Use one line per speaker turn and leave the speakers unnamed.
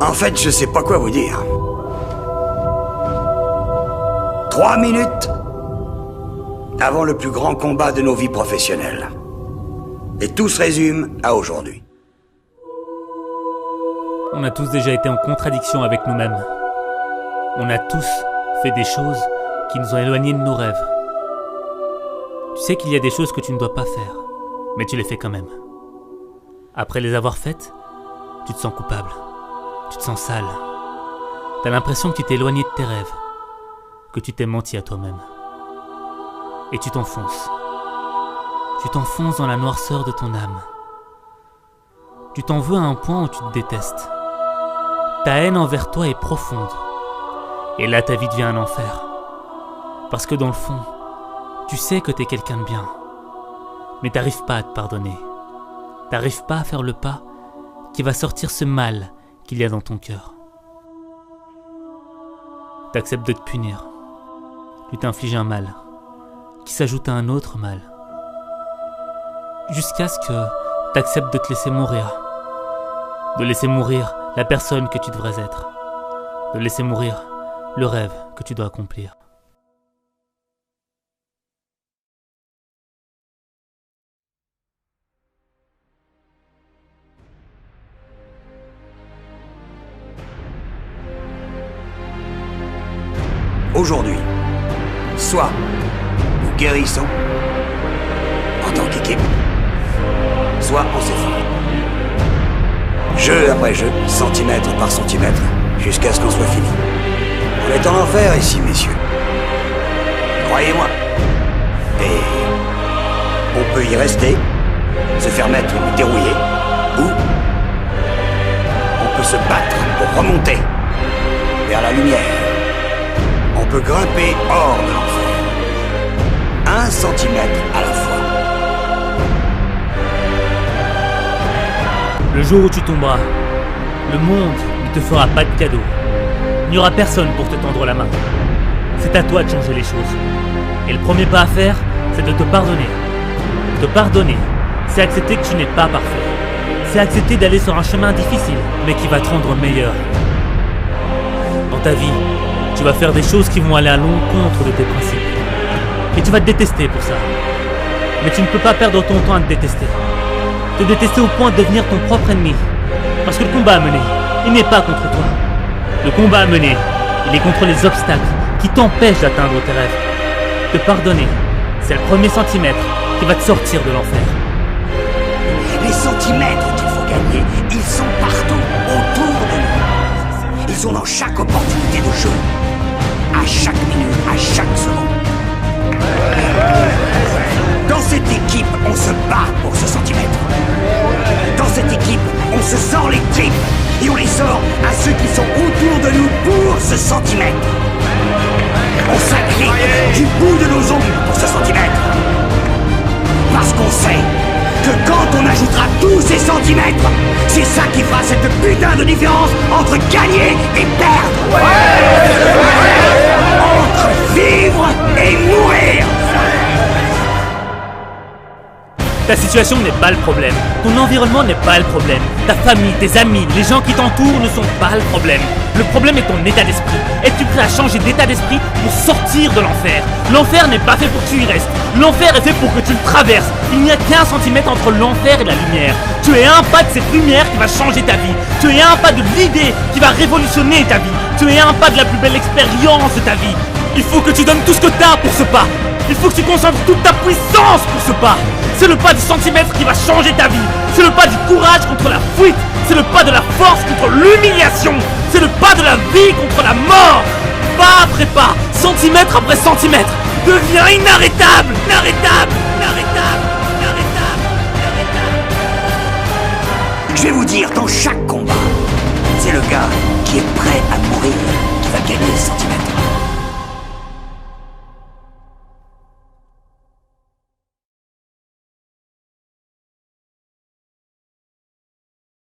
En fait, je sais pas quoi vous dire. 3 minutes avant le plus grand combat de nos vies professionnelles. Et tout se résume à aujourd'hui.
On a tous déjà été en contradiction avec nous-mêmes. On a tous fait des choses qui nous ont éloignés de nos rêves. Tu sais qu'il y a des choses que tu ne dois pas faire, mais tu les fais quand même. Après les avoir faites, tu te sens coupable. Tu te sens sale. T'as l'impression que tu t'es éloigné de tes rêves, que tu t'es menti à toi-même. Et tu t'enfonces. Tu t'enfonces dans la noirceur de ton âme. Tu t'en veux à un point où tu te détestes. Ta haine envers toi est profonde. Et là, ta vie devient un enfer. Parce que dans le fond, tu sais que t'es quelqu'un de bien. Mais t'arrives pas à te pardonner. T'arrives pas à faire le pas qui va sortir ce mal qu'il y a dans ton cœur. T'acceptes de te punir. Tu t'infliges un mal qui s'ajoute à un autre mal. Jusqu'à ce que t'acceptes de te laisser mourir. De laisser mourir la personne que tu devrais être. De laisser mourir le rêve que tu dois accomplir.
Aujourd'hui, soit nous guérissons en tant qu'équipe, soit on s'effondre. Jeu après jeu, centimètre par centimètre, jusqu'à ce qu'on soit fini. On est en enfer ici, messieurs. Croyez-moi. Et on peut y rester, se faire mettre ou dérouiller, ou on peut se battre pour remonter vers la lumière. On peut grimper hors de l'enfer. 1 centimètre à la fois.
Le jour où tu tomberas, le monde ne te fera pas de cadeau. Il n'y aura personne pour te tendre la main. C'est à toi de changer les choses. Et le premier pas à faire, c'est de te pardonner. Te pardonner, c'est accepter que tu n'es pas parfait. C'est accepter d'aller sur un chemin difficile, mais qui va te rendre meilleur. Dans ta vie, tu vas faire des choses qui vont aller à l'encontre de tes principes. Et tu vas te détester pour ça. Mais tu ne peux pas perdre ton temps à te détester. Te détester au point de devenir ton propre ennemi. Parce que le combat à mener, il n'est pas contre toi. Le combat à mener, il est contre les obstacles qui t'empêchent d'atteindre tes rêves. Te pardonner, c'est le premier centimètre qui va te sortir de l'enfer.
Les centimètres qu'il faut gagner, ils sont partout, autour de nous. Ils sont dans chaque opportunité de jeu. À chaque minute, à chaque seconde. Dans cette équipe, on se bat pour ce centimètre. Dans cette équipe, on se sort les tripes et on les sort à ceux qui sont autour de nous pour ce centimètre. On s'agrippe du bout de nos ongles pour ce centimètre. Parce qu'on sait que quand on ajoutera tous ces centimètres, c'est ça qui fera cette putain de différence entre gagner et perdre. Entre vivre et mourir.
Ta situation n'est pas le problème. Ton environnement n'est pas le problème. Ta famille, tes amis, les gens qui t'entourent ne sont pas le problème. Le problème est ton état d'esprit. Es-tu prêt à changer d'état d'esprit pour sortir de l'enfer? L'enfer n'est pas fait pour que tu y restes. L'enfer est fait pour que tu le traverses. Il n'y a qu'1 centimètre entre l'enfer et la lumière. Tu es un pas de cette lumière qui va changer ta vie. Tu es un pas de l'idée qui va révolutionner ta vie. Tu es un pas de la plus belle expérience de ta vie. Il faut que tu donnes tout ce que tu as pour ce pas. Il faut que tu concentres toute ta puissance pour ce pas. C'est le pas du centimètre qui va changer ta vie. C'est le pas du courage contre la fuite. C'est le pas de la force contre l'humiliation. C'est le pas de la vie contre la mort. Pas après pas, centimètre après centimètre, deviens inarrêtable. Inarrêtable, inarrêtable, inarrêtable, inarrêtable.
Je vais vous dire, dans chaque combat, c'est le gars qui est prêt à mourir qui va gagner les centimètres.